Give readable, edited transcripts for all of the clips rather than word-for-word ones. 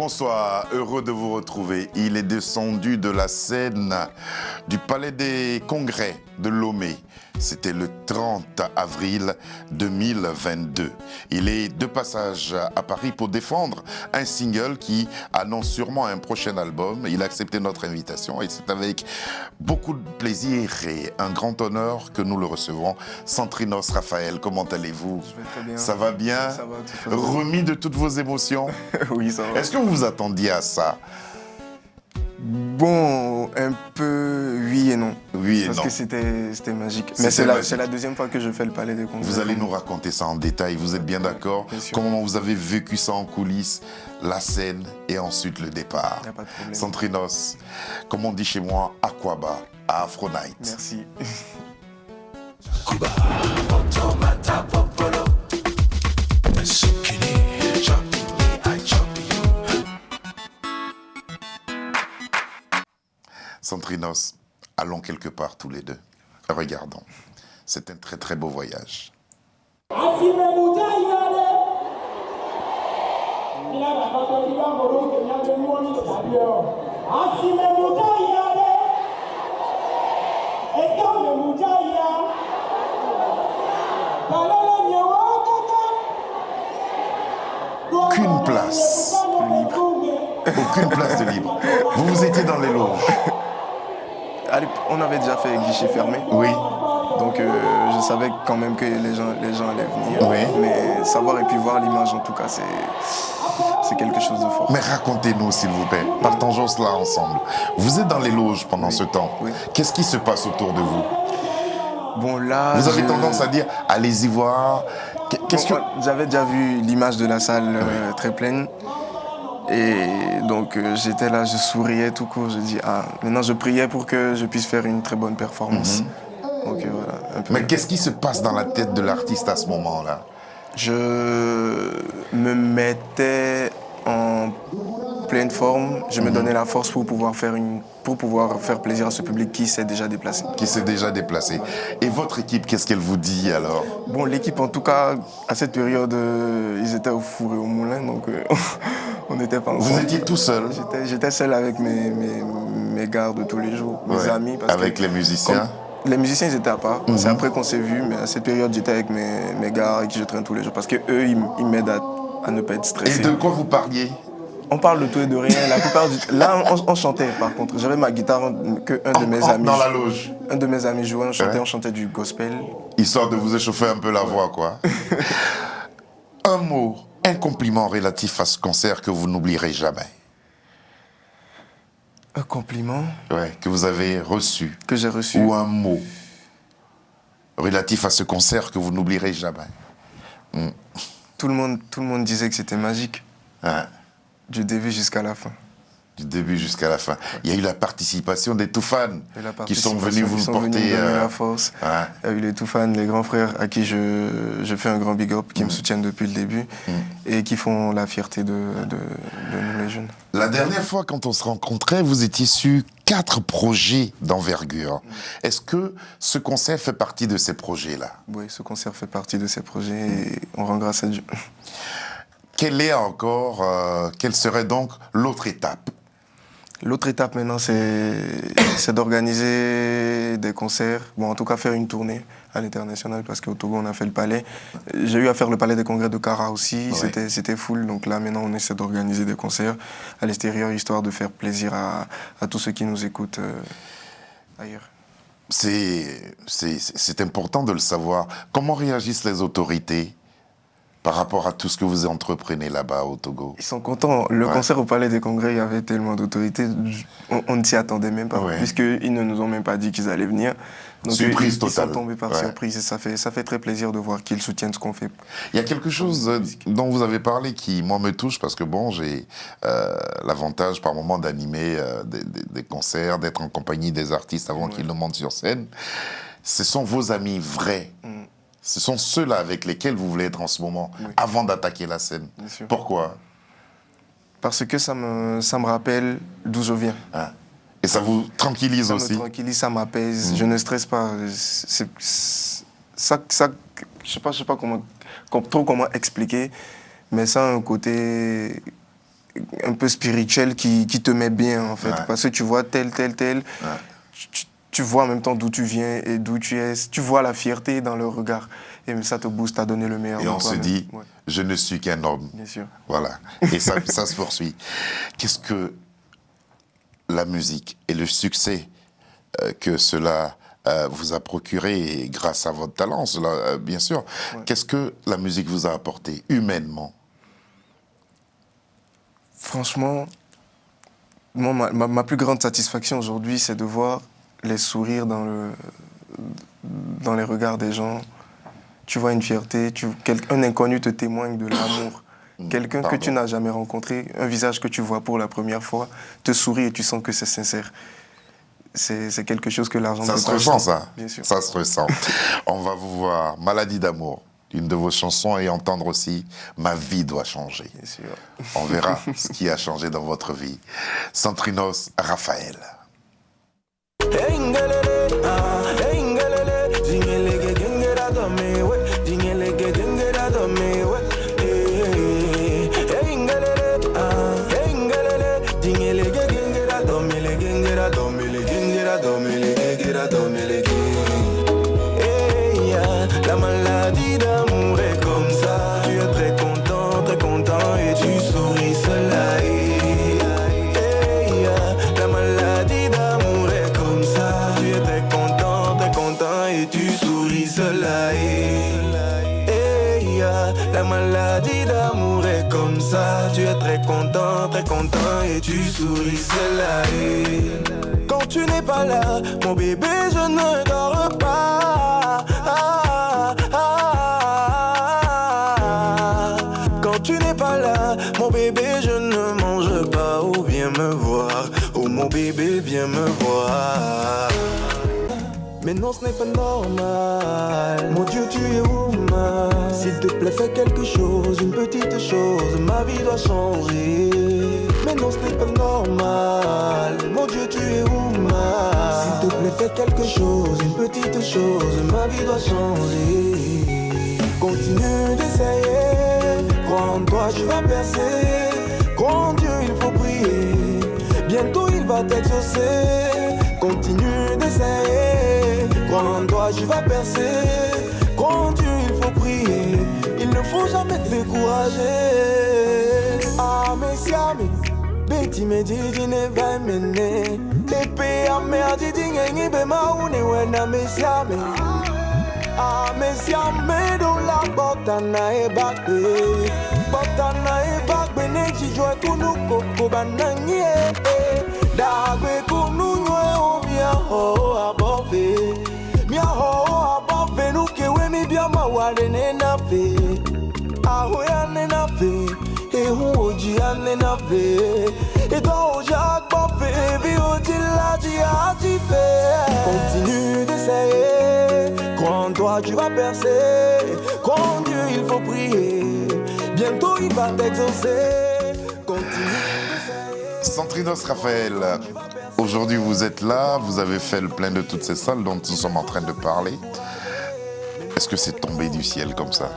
Bonsoir, heureux de vous retrouver. Il est descendu de la scène du Palais des Congrès de Lomé. C'était le 30 avril 2022. Il est de passage à Paris pour défendre un single qui annonce sûrement un prochain album. Il a accepté notre invitation et c'est avec beaucoup de plaisir et un grand honneur que nous le recevons. Centrinos Raphaël, comment allez-vous? Je vais très bien. Ça va bien? Ça va, tout va bien. Remis de toutes vos émotions? Oui, ça va. Est-ce que vous vous attendiez à ça? Bon, un peu oui et non. Oui et Parce non. que c'était magique. C'était Mais c'est magique. la deuxième fois que je fais le Palais des Congrès. Vous allez nous raconter ça en détail, vous êtes bien d'accord? Bien sûr. Comment vous avez vécu ça en coulisses, la scène et ensuite le départ? Y a pas de problème. Centrinos, comme on dit chez moi, Aquaba, à Aphrodite. Merci. Centrinos, allons quelque part tous les deux. Regardons. C'est un très très beau voyage. Aucune place aucune place de libre. Vous étiez dans les loges. Allez, on avait déjà fait guichet fermé. Oui. Donc je savais quand même que les gens allaient venir. Oui. Mais savoir et puis voir l'image en tout cas, c'est quelque chose de fort. Mais racontez-nous s'il vous plaît, partageons cela ensemble. Vous êtes dans les loges pendant ce temps. Oui. Qu'est-ce qui se passe autour de vous? Bon là, Vous avez tendance à dire, allez-y voir. Qu'est-ce que... J'avais déjà vu l'image de la salle très pleine. Et donc j'étais là, je souriais tout court. Je dis, maintenant je priais pour que je puisse faire une très bonne performance. Donc voilà, un peu. Mais qu'est-ce qui se passe dans la tête de l'artiste à ce moment-là? Je me mettais en pleine forme. Je me donnais la force pour pouvoir faire plaisir à ce public qui s'est déjà déplacé. Qui s'est déjà déplacé. Et votre équipe, qu'est-ce qu'elle vous dit alors? Bon, l'équipe en tout cas, à cette période, ils étaient au four et au moulin, donc on n'était pas ensemble. Vous étiez tout seul? J'étais seul avec mes gars de tous les jours, mes amis. Parce avec que les musiciens? Les musiciens, ils étaient à part. C'est après qu'on s'est vus, mais à cette période, j'étais avec mes gars avec qui je traîne tous les jours. Parce qu'eux, ils m'aident à ne pas être stressé. Et de quoi vous parliez? On parle de tout et de rien. La plupart du... Là, on chantait par contre. J'avais ma guitare qu'un de mes amis. Dans la loge? Un de mes amis jouait, on chantait du gospel. Histoire de vous échauffer un peu la voix, quoi. Un mot, un compliment relatif à ce concert que vous n'oublierez jamais. Un compliment Ouais, que vous avez reçu. que j'ai reçu. Ou un mot relatif à ce concert que vous n'oublierez jamais. Tout le monde disait que c'était magique, Hein, du début jusqu'à la fin. du début jusqu'à la fin. Il y a eu la participation des Toufans qui sont venus vous porter... donner la force. ouais. Il y a eu les Toufans, les grands frères à qui je fais un grand big up, qui me soutiennent depuis le début et qui font la fierté de nous les jeunes. La dernière fois, quand on se rencontrait, vous étiez sur 4 projets d'envergure. Est-ce que ce concert fait partie de ces projets-là? Oui, ce concert fait partie de ces projets et on rend grâce à Dieu. Quelle serait donc l'autre étape? L'autre étape maintenant, c'est d'organiser des concerts, bon, en tout cas faire une tournée à l'international parce qu'au Togo, on a fait le palais. J'ai eu à faire le palais des congrès de Kara aussi, Ouais. c'était full. Donc là, maintenant, on essaie d'organiser des concerts à l'extérieur, histoire de faire plaisir à tous ceux qui nous écoutent ailleurs. C'est important de le savoir. Comment réagissent les autorités par rapport à tout ce que vous entreprenez là-bas au Togo? Ils sont contents. Le concert au Palais des Congrès, il y avait tellement d'autorités. On ne s'y attendait même pas, puisqu'ils ne nous ont même pas dit qu'ils allaient venir. Donc, Surprise ils totale. sont tombés par surprise et ça fait très plaisir de voir qu'ils soutiennent ce qu'on fait. Il y a quelque chose dont vous avez parlé qui, moi, me touche parce que, bon, j'ai l'avantage par moment d'animer des concerts, d'être en compagnie des artistes avant qu'ils ne montent sur scène. Ce sont vos amis vrais. Ce sont ceux-là avec lesquels vous voulez être en ce moment, avant d'attaquer la scène. Bien sûr. Pourquoi? Parce que ça me rappelle d'où je viens. Hein? Et ça vous tranquillise Ça aussi? me tranquillise, ça m'apaise. Je ne stresse pas. Ça, je sais pas comment expliquer, mais ça a un côté un peu spirituel qui te met bien, en fait. Ouais. Parce que tu vois tel. Ouais. Tu vois en même temps d'où tu viens et d'où tu es. Tu vois la fierté dans leur regard. Et ça te booste à donner le meilleur. Et de on se toi-même. dit, Ouais, je ne suis qu'un homme. bien sûr. Voilà. Et ça se poursuit. Qu'est-ce que la musique et le succès que cela vous a procuré, et grâce à votre talent, cela, bien sûr, Ouais. qu'est-ce que la musique vous a apporté humainement? Franchement, moi, ma plus grande satisfaction aujourd'hui, c'est de voir les sourires dans les regards des gens. Tu vois une fierté, un inconnu te témoigne de l'amour. Quelqu'un que tu n'as jamais rencontré, un visage que tu vois pour la première fois, te sourit et tu sens que c'est sincère. C'est quelque chose que l'argent Ça ne peut se pas ressent, acheter. ça. Bien sûr. Ça se ressent. On va vous voir, Maladie d'amour, une de vos chansons, et entendre aussi Ma vie doit changer. Bien sûr. On verra ce qui a changé dans votre vie. Santrinos Raphaël. La maladie d'amour est comme ça. Tu es très content et tu souris cela. La maladie d'amour est comme ça. Tu es très content et tu souris cela. La maladie d'amour est comme ça. Tu es très content et tu souris cela. Quand tu n'es pas là, mon bébé, je ne dors pas. Quand tu n'es pas là, mon bébé, je ne mange pas. Ou viens me voir, oh mon bébé, viens me voir. Mais non, ce n'est pas normal. Mon Dieu, tu es woman. S'il te plaît, fais quelque chose, une petite chose. Ma vie doit changer. Mais non, ce n'est pas normal. Mon Dieu, tu es woman. S'il te plaît, fais quelque chose, une petite chose. Ma vie doit changer. Continue d'essayer. Crois en toi, tu vas percer. Crois en Dieu, il faut prier. Bientôt, il va t'exaucer. Continue d'essayer. Crois en toi, tu vas percer. Crois en Dieu, il faut prier. Il ne faut jamais te décourager. Ah, mais si, Betty me dit, ne va mener. Épée à merde, dit, n'y be ma ou ne wena, mais si, ah, mais si, dans la botana et bakbe. Botana et bakbe, ne t'y joue tout nous, coco, bananier. Dagbe, kunu, nous, bien, oh, above. Mia ho above nu ke we mi bia ma wale ne na fe. Aho ya ne na fe. E hu oji ya ne na fe. E do oji above vi oji la ji a ji fe. Continue d'essayer. Crois en toi, tu vas percer. Crois en Dieu, il faut prier. Bientôt il va t'exaucer. Continue d'essayer. Santrinos Raphaël, aujourd'hui vous êtes là, vous avez fait le plein de toutes ces salles dont nous sommes en train de parler. Est-ce que c'est tombé du ciel comme ça?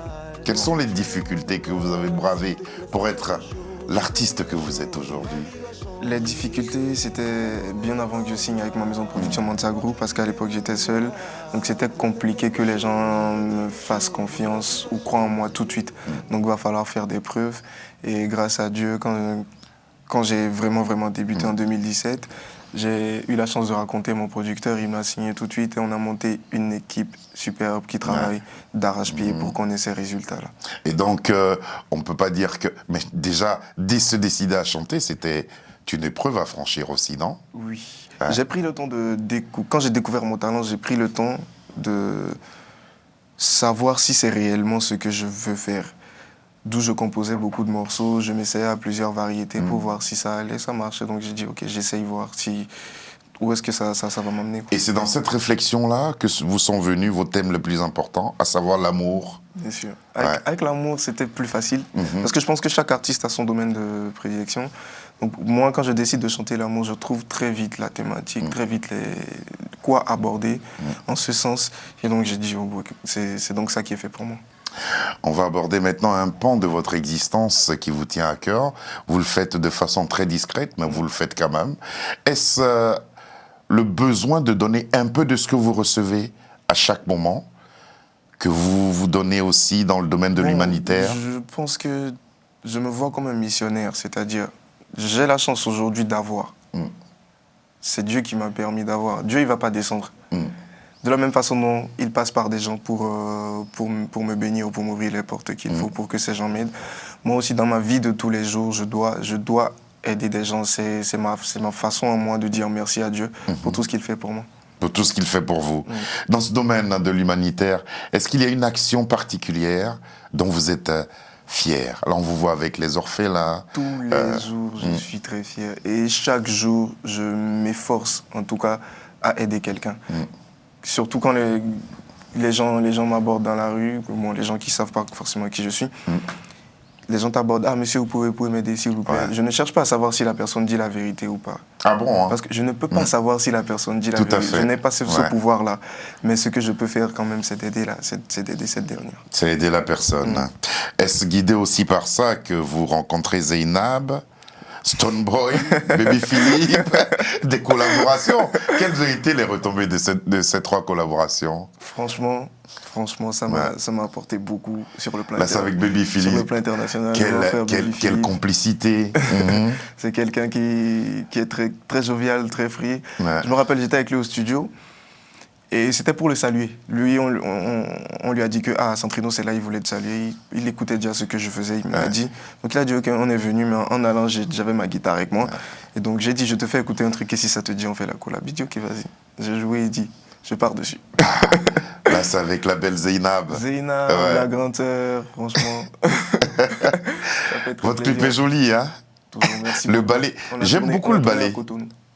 Quelles sont les difficultés que vous avez bravées pour être l'artiste que vous êtes aujourd'hui? Les difficultés, c'était bien avant que je signe avec ma maison de production Mansa Group, parce qu'à l'époque j'étais seul. Donc c'était compliqué que les gens me fassent confiance ou croient en moi tout de suite. Donc il va falloir faire des preuves. Et grâce à Dieu, quand j'ai vraiment débuté en 2017, j'ai eu la chance de raconter mon producteur, il m'a signé tout de suite et on a monté une équipe superbe qui travaille d'arrache-pied pour qu'on ait ces résultats-là. Et donc, on ne peut pas dire que... Mais déjà, se décider à chanter, c'était une épreuve à franchir aussi, non? Oui. Ouais. J'ai pris le temps quand j'ai découvert mon talent, j'ai pris le temps de savoir si c'est réellement ce que je veux faire. D'où je composais beaucoup de morceaux, je m'essayais à plusieurs variétés pour voir si ça allait, ça marchait. Donc j'ai dit, ok, j'essaye voir où est-ce que ça va m'amener. Et c'est dans cette réflexion-là que vous sont venus vos thèmes les plus importants, à savoir l'amour. Bien sûr. Avec l'amour, c'était plus facile, parce que je pense que chaque artiste a son domaine de prédilection. Donc moi, quand je décide de chanter l'amour, je trouve très vite la thématique, très vite quoi aborder en ce sens. Et donc j'ai dit, oh, c'est donc ça qui est fait pour moi. On va aborder maintenant un pan de votre existence qui vous tient à cœur. Vous le faites de façon très discrète, mais vous le faites quand même. Est-ce le besoin de donner un peu de ce que vous recevez à chaque moment, que vous vous donnez aussi dans le domaine de l'humanitaire? Je pense que je me vois comme un missionnaire, c'est-à-dire, j'ai la chance aujourd'hui d'avoir. C'est Dieu qui m'a permis d'avoir. Dieu, il ne va pas descendre. De la même façon dont il passe par des gens pour me bénir ou pour m'ouvrir les portes qu'il faut pour que ces gens m'aident. Moi aussi, dans ma vie de tous les jours, je dois aider des gens. C'est ma façon à moi de dire merci à Dieu pour tout ce qu'il fait pour moi. Pour tout ce qu'il fait pour vous. Dans ce domaine de l'humanitaire, est-ce qu'il y a une action particulière dont vous êtes fier? Là, on vous voit avec les orphelins. Tous les jours, je suis très fier. Et chaque jour, je m'efforce, en tout cas, à aider quelqu'un. Surtout quand les gens m'abordent dans la rue, bon, les gens qui ne savent pas forcément qui je suis. Les gens t'abordent, ah monsieur, vous pouvez m'aider s'il vous plaît. Je ne cherche pas à savoir si la personne dit la vérité ou pas. Ah bon, hein? Parce que je ne peux pas savoir si la personne dit la vérité. Je n'ai pas ce pouvoir-là. Mais ce que je peux faire quand même, c'est d'aider cette dernière. C'est aider la personne. Est-ce guidé aussi par ça que vous rencontrez Zeynab, Stonebwoy, Baby Philippe, des collaborations? Quelles ont été les retombées de ces 3 collaborations? Franchement, ça m'a apporté beaucoup sur le plan là, c'est avec Baby Philippe. Sur le plan international. Quelle complicité. C'est quelqu'un qui est très, très jovial, très free. Je me rappelle, j'étais avec lui au studio. Et c'était pour le saluer. Lui, on lui a dit que Centrino, c'est là, il voulait te saluer. Il écoutait déjà ce que je faisais, il m'a dit. Donc il a dit, ok, on est venu, mais en allant, j'avais ma guitare avec moi. Et donc j'ai dit, je te fais écouter un truc, et si ça te dit, on fait la collab. Il dit, ok, vas-y. J'ai joué, il dit, je pars dessus. Là, c'est avec la belle Zeynab. Zeynab, la grande sœur, franchement. Votre clip est joli, hein? Merci. Le ballet. J'aime beaucoup le ballet.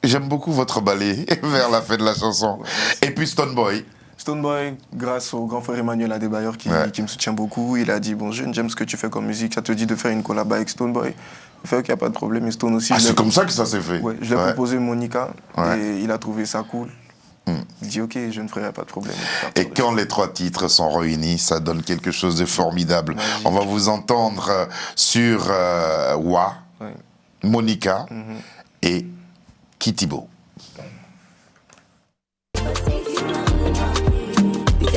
J'aime beaucoup votre ballet vers la fin de la chanson. Et puis Stonebwoy. Stonebwoy, grâce au grand frère Emmanuel Adebayor qui me soutient beaucoup, il a dit, bon, j'aime ce que tu fais comme musique, ça te dit de faire une collab avec Stonebwoy. Il fait qu'il n'y a pas de problème, et Stone aussi. C'est comme ça que ça s'est fait? Ouais, je l'ai proposé Monica, et il a trouvé ça cool. Il dit, ok, je ne ferai pas de problème. Et quand les 3 titres sont réunis, ça donne quelque chose de formidable. On va vous entendre sur Wa, Monica et Kitibo.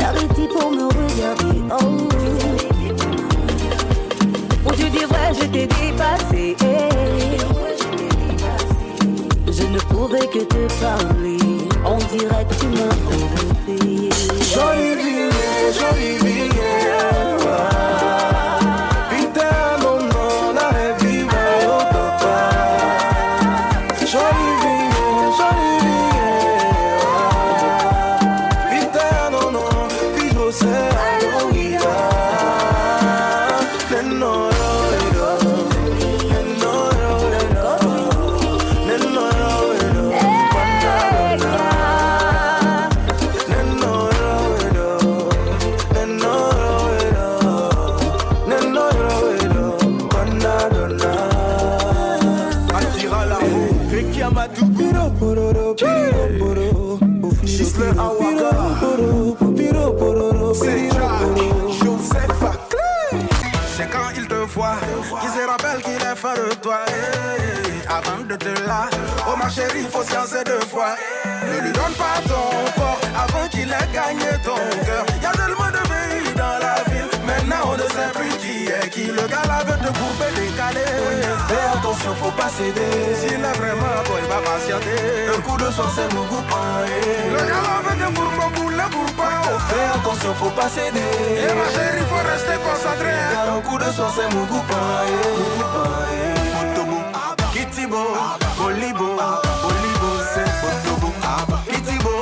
Arrêtez pour me regarder, oh. Pour te dire vrai, je t'ai dépassé. Je ne pourrais que te parler. On dirait que tu m'as inventé. Jolie vie, putain, non, la rêve vive au papa. Jolie vie, putain, non, puis je sais, oui, c'est quand il te voit qu'il se rappelle qu'il est fan de toi. Avant de te là, oh ma chérie, faut sciencer 2 fois. Ne lui donne pas ton corps avant qu'il ait gagné ton cœur. Y'a tellement de pays dans la ville, maintenant on ne sait plus qui est qui. Le gars là veut te couper, décaler. Fais attention, faut pas céder. S'il est vraiment bon, il va patienter. Un coup de soir, c'est mon goût. Le gars là veut te bourre pour pas. Fais attention, faut pas céder. Et ma chérie, faut rester concentré. Car un coup de soir, c'est mon goût. Kitibo, Bolibo, c'est Botobo. Kitibo,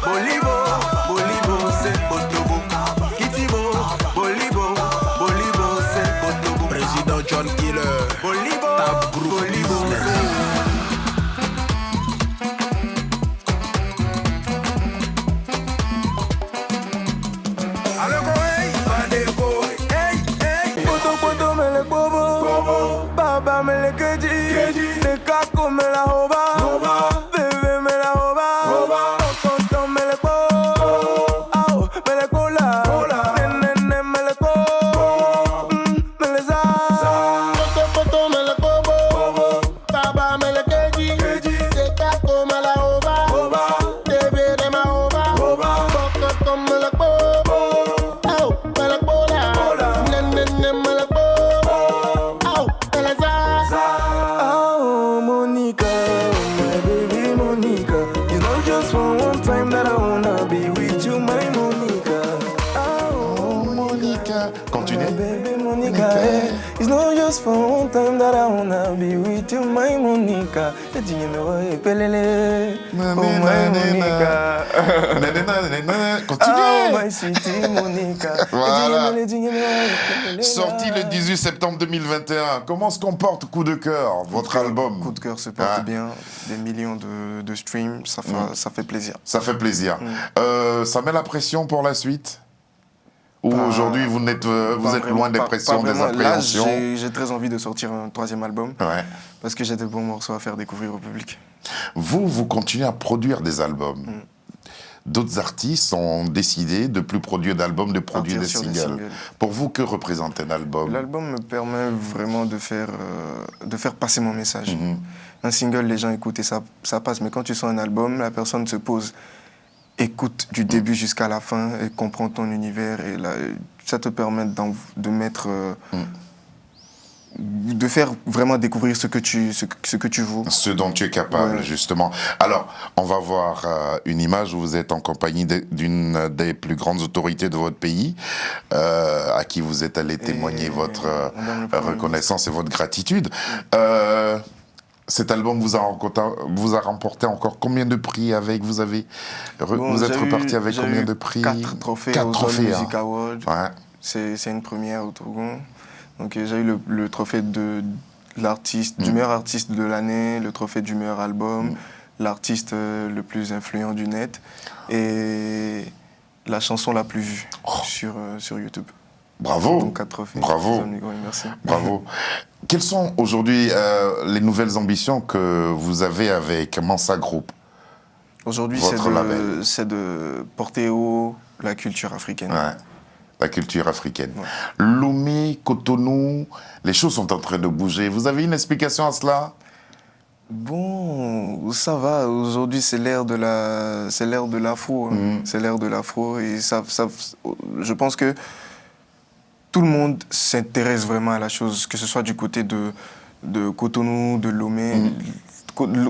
Bolibo, c'est Botobo. Kitibo, Bolibo, c'est Botobo. Président John Killer, Bolibo, Tab Group, Baba me just for one time that I wanna be with you, my Monica. Et tu me pelele, oh my Monica. Continuez. Oh my sweetie Monica. Voilà. Sorti le 18 septembre 2021. Comment se comporte Coup de cœur, votre album? Coup de cœur se porte bien, des millions de streams, ça fait plaisir. Ça fait plaisir. Ça met la pression pour la suite? Ou aujourd'hui vous êtes loin des pressions, des appréhensions? Là, j'ai très envie de sortir un 3e album, Ouais. parce que j'ai des bons morceaux à faire découvrir au public. Vous continuez à produire des albums. D'autres artistes ont décidé de plus produire d'albums, de produire des singles. Pour vous, que représente un album? L'album me permet vraiment de faire passer mon message. Un single, les gens écoutent et ça passe. Mais quand tu sors un album, la personne se pose, écoute du début jusqu'à la fin et comprend ton univers. Et là, ça te permet de mettre... de faire vraiment découvrir ce que tu vaux. Ce dont tu es capable, justement. Alors, on va voir une image où vous êtes en compagnie d'une des plus grandes autorités de votre pays, à qui vous êtes allé témoigner votre reconnaissance et votre gratitude. Cet album vous a remporté encore combien de prix avec? Vous êtes reparti avec combien de prix? 4 trophées aux All Music Awards. Ouais. C'est une première au Togo. Donc j'ai eu le trophée de l'artiste, du meilleur artiste de l'année, le trophée du meilleur album, l'artiste le plus influent du net et la chanson la plus vue sur YouTube. Bravo. Donc 4 trophées. Bravo. Merci. Bravo. Quelles sont aujourd'hui les nouvelles ambitions que vous avez avec Mansa Group? Aujourd'hui, c'est de porter haut la culture africaine. Ouais. La culture africaine. Ouais. Lomé, Cotonou, les choses sont en train de bouger. Vous avez une explication à cela? Bon, ça va. Aujourd'hui, c'est l'ère de l'afro. C'est l'ère de l'afro. Et je pense que tout le monde s'intéresse vraiment à la chose, que ce soit du côté de Cotonou, de Lomé.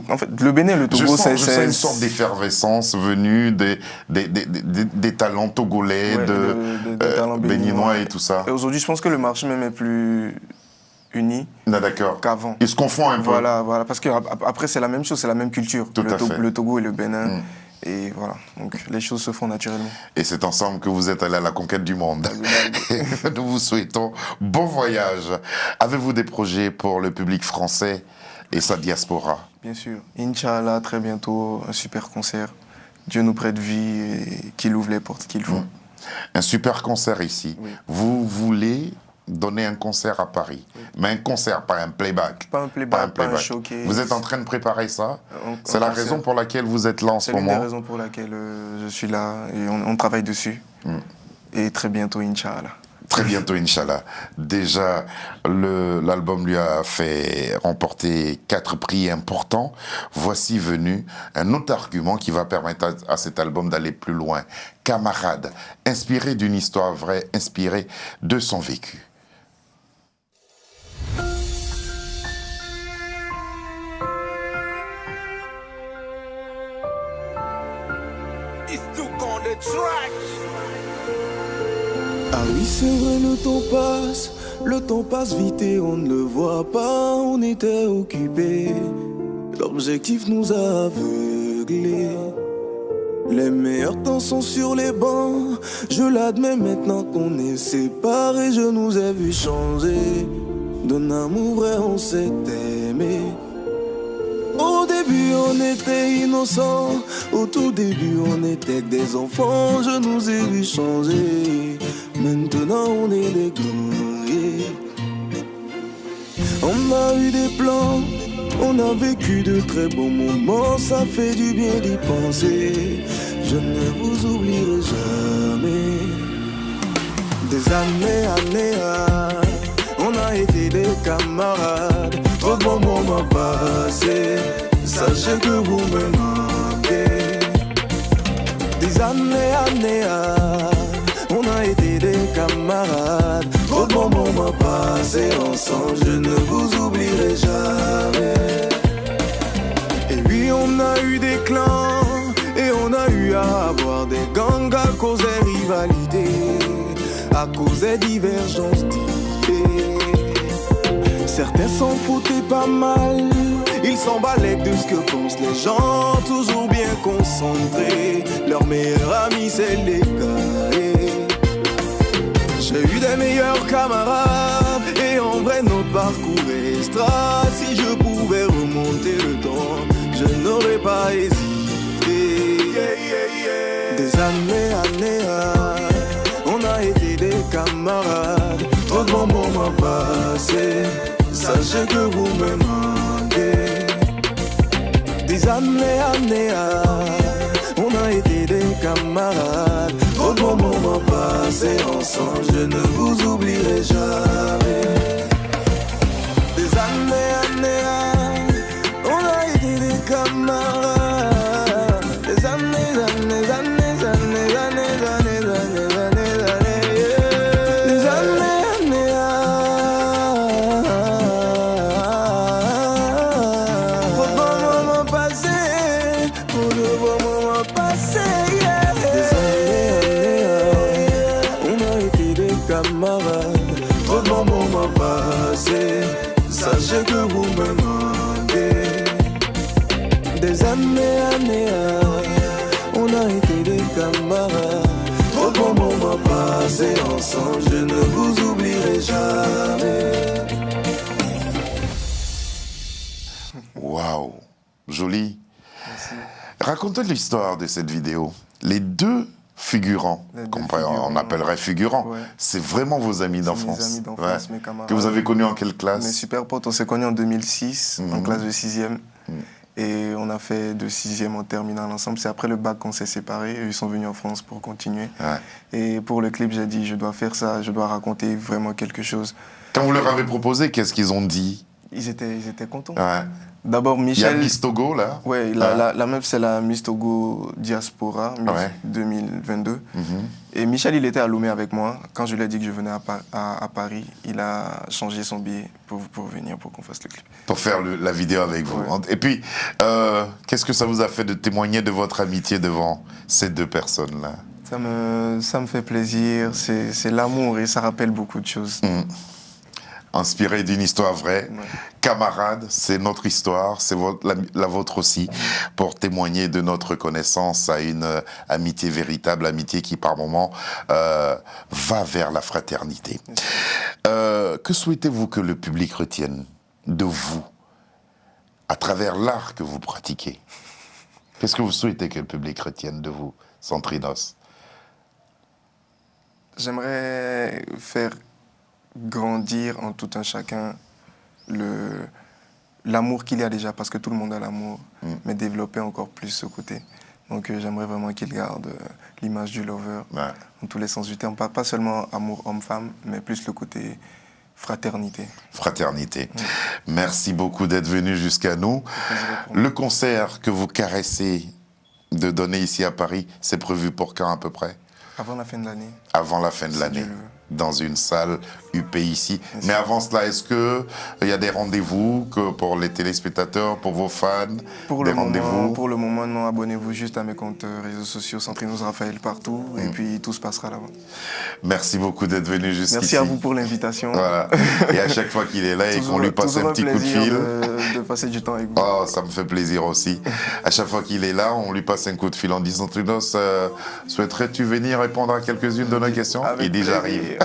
En fait, le Bénin, le Togo, c'est une sorte d'effervescence venue des talents togolais, des talents béninois et tout ça. Et aujourd'hui, je pense que le marché même est plus uni qu'avant. Ils se confondent un peu. Voilà, parce qu'après, c'est la même chose, c'est la même culture. Le Togo et le Bénin. Et voilà, donc les choses se font naturellement. Et c'est ensemble que vous êtes allés à la conquête du monde. Nous vous souhaitons bon voyage. Avez-vous des projets pour le public français et sa diaspora? Bien sûr. Inch'Allah, très bientôt, un super concert. Dieu nous prête vie et qu'il ouvre les portes qu'il faut. Un super concert ici. Oui. Vous voulez donner un concert à Paris, mais un concert, pas un playback. Pas un playback, pas un showcase. Vous êtes en train de préparer ça? C'est la raison pour laquelle vous êtes là en ce moment? C'est la raison pour laquelle je suis là et on travaille dessus. Et très bientôt, Inch'Allah. Très bientôt, Inch'Allah. Déjà, l'album lui a fait remporter 4 prix importants. Voici venu un autre argument qui va permettre à cet album d'aller plus loin. Camarade, inspiré d'une histoire vraie, inspiré de son vécu. Ah oui, c'est vrai, le temps passe vite et on ne le voit pas, on était occupés, l'objectif nous a aveuglés. Les meilleurs temps sont sur les bancs, je l'admets maintenant qu'on est séparés, je nous ai vu changer, d'un amour vrai on s'est aimé. Au début on était innocents, au tout début on était des enfants, je nous ai vu changer, maintenant on est des grands. On a eu des plans, on a vécu de très bons moments, ça fait du bien d'y penser, je ne vous oublierai jamais. Des années, on a été des camarades, trop de bons moments passés, sachez que vous me manquez. Des années, on a été des camarades, trop de bons moments passés ensemble, je ne vous oublierai jamais. Et oui, on a eu des clans, et on a eu à avoir des gangs à cause des rivalités, à cause des divergences d'idées. Certains s'en foutaient pas mal. Ils s'emballaient de ce que pensent les gens, toujours bien concentrés. Leur meilleur ami c'est les gars. J'ai eu des meilleurs camarades et en vrai notre parcours est extra. Si je pouvais remonter le temps, je n'aurais pas hésité. Des années, on a été des camarades. Trop de bons moments passés, sachez que vous me manquez. Des années, on a été des camarades. Trop de bons moments passés ensemble, je ne vous oublierai jamais. Des années, on a été des camarades. Des années, sachez que vous me manquez. Des années, on a été des camarades. Trop de bons moments passés ensemble, je ne vous oublierai jamais. Waouh, joli. Merci. Racontez l'histoire de cette vidéo. Les deux figurants, on appellerait figurants, ouais. C'est vraiment vos amis d'enfance. Mes amis d'enfance, mes camarades. Que vous avez connus en quelle classe? Mes super potes, on s'est connus en 2006, en classe de 6e. Et on a fait de 6e en terminale ensemble. C'est après le bac qu'on s'est séparés. Ils sont venus en France pour continuer. Ouais. Et pour le clip, j'ai dit, je dois faire ça, je dois raconter vraiment quelque chose. Quand vous leur avez proposé, qu'est-ce qu'ils ont dit? Ils étaient contents. Ouais. D'abord, Michel... Il y a Miss Togo, là? Oui, la meuf, c'est la Miss Togo Diaspora, Miss 2022. Et Michel, il était à Lomé avec moi. Quand je lui ai dit que je venais à Paris, il a changé son billet pour venir, pour qu'on fasse le clip. Pour faire la vidéo avec vous. Ouais. Et puis, qu'est-ce que ça vous a fait de témoigner de votre amitié devant ces deux personnes-là? Ça me fait plaisir. C'est l'amour et ça rappelle beaucoup de choses. Inspiré d'une histoire vraie. Ouais. Camarades, c'est notre histoire, c'est la vôtre aussi, pour témoigner de notre reconnaissance à une amitié véritable, amitié qui par moments va vers la fraternité. Que souhaitez-vous que le public retienne de vous, à travers l'art que vous pratiquez? Qu'est-ce que vous souhaitez que le public retienne de vous, Centrinos? J'aimerais faire grandir en tout un chacun l'amour qu'il y a déjà, parce que tout le monde a l'amour, mais développer encore plus ce côté. Donc j'aimerais vraiment qu'il garde l'image du lover, en tous les sens du terme. Pas seulement amour homme-femme, mais plus le côté fraternité. Fraternité. Merci beaucoup d'être venu jusqu'à nous. Le concert que vous caressez de donner ici à Paris, c'est prévu pour quand à peu près? Avant la fin de l'année. Avant la fin de l'année, dans une salle UP ici. Mais avant cela, est-ce qu'il y a des rendez-vous pour les téléspectateurs, pour vos fans? Pour le moment, non. Abonnez-vous juste à mes comptes réseaux sociaux, Centrinos Raphaël partout, et puis tout se passera là-bas. Merci beaucoup d'être venu jusqu'ici. Merci à vous pour l'invitation. Voilà. Et à chaque fois qu'il est là et qu'on lui passe un petit coup de fil. De passer du temps avec vous. Oh, ça me fait plaisir aussi. À chaque fois qu'il est là, on lui passe un coup de fil en disant Centrinos, souhaiterais-tu venir répondre à quelques-unes de nos questions? Il dit j'arrive.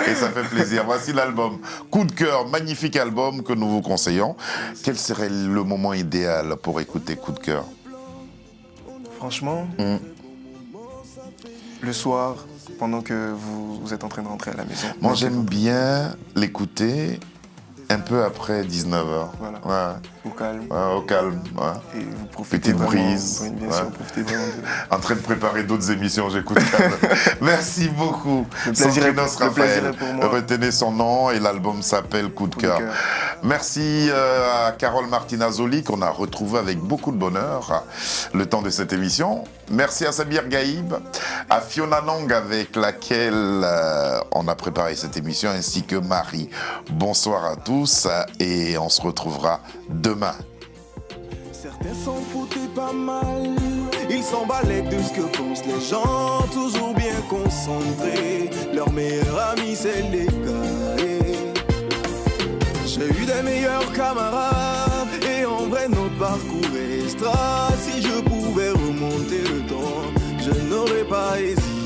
Et ça fait plaisir. Voici l'album Coup de cœur, magnifique album que nous vous conseillons. Quel serait le moment idéal pour écouter Coup de cœur? Franchement, le soir, pendant que vous êtes en train de rentrer à la maison. Moi, j'aime bien l'écouter un peu après 19h. Voilà. Ouais. Au calme. Ouais, au calme. Ouais. Et vous profitez petite brise. Oui, bien sûr, profitez vraiment de... En train de préparer d'autres émissions, j'écoute calme. Merci beaucoup. Le plaisir est Raphaël. pour moi. Retenez son nom et l'album s'appelle Coup de cœur. Merci à Carole Martinazoli qu'on a retrouvé avec beaucoup de bonheur le temps de cette émission. Merci à Sabir Gaïb, à Fiona Nong avec laquelle on a préparé cette émission, ainsi que Marie. Bonsoir à tous et on se retrouvera demain. Certains s'en foutaient pas mal, ils s'emballaient de ce que pensent les gens, toujours bien concentrés. Leur meilleur ami c'est les gars. J'ai eu des meilleurs camarades et en vrai notre parcours est extra. Si je pouvais remonter le temps, je n'aurais pas hésité.